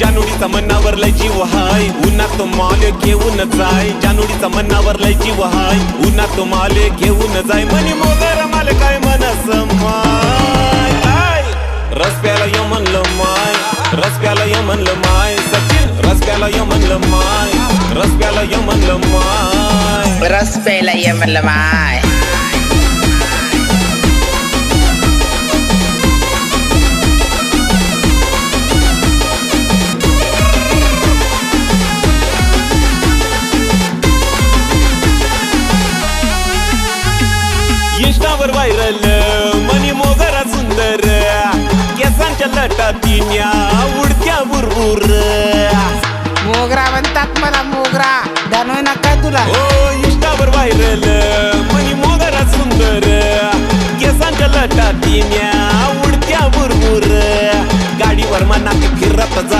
जानुडीचा मनावर लय जीव हाय उन्हात तो माल घेऊन जाय जानुडीचा मनावर लय जीव हाय उन्हात तो माल घेऊन जाय मनी मोगर माल काय मनस माय रस प्याला य म्हणलं माय रस प्याला य म्हणलं माय सचिन रस प्याला य म्हणलं माय रस प्याला य म्हणलं माय रस प्यायला ये म्हणलं माय इंस्टावर व्हायरल मनी मोगरा सुंदर केसांच्या लटातीन्या उडत्या बुरबुर मोगरा म्हणतात मला मोगरा जाणवय ना काय तुला ओ इंस्टावर व्हायरल मनी मोगरा सुंदर केसांच्या लटातीन्या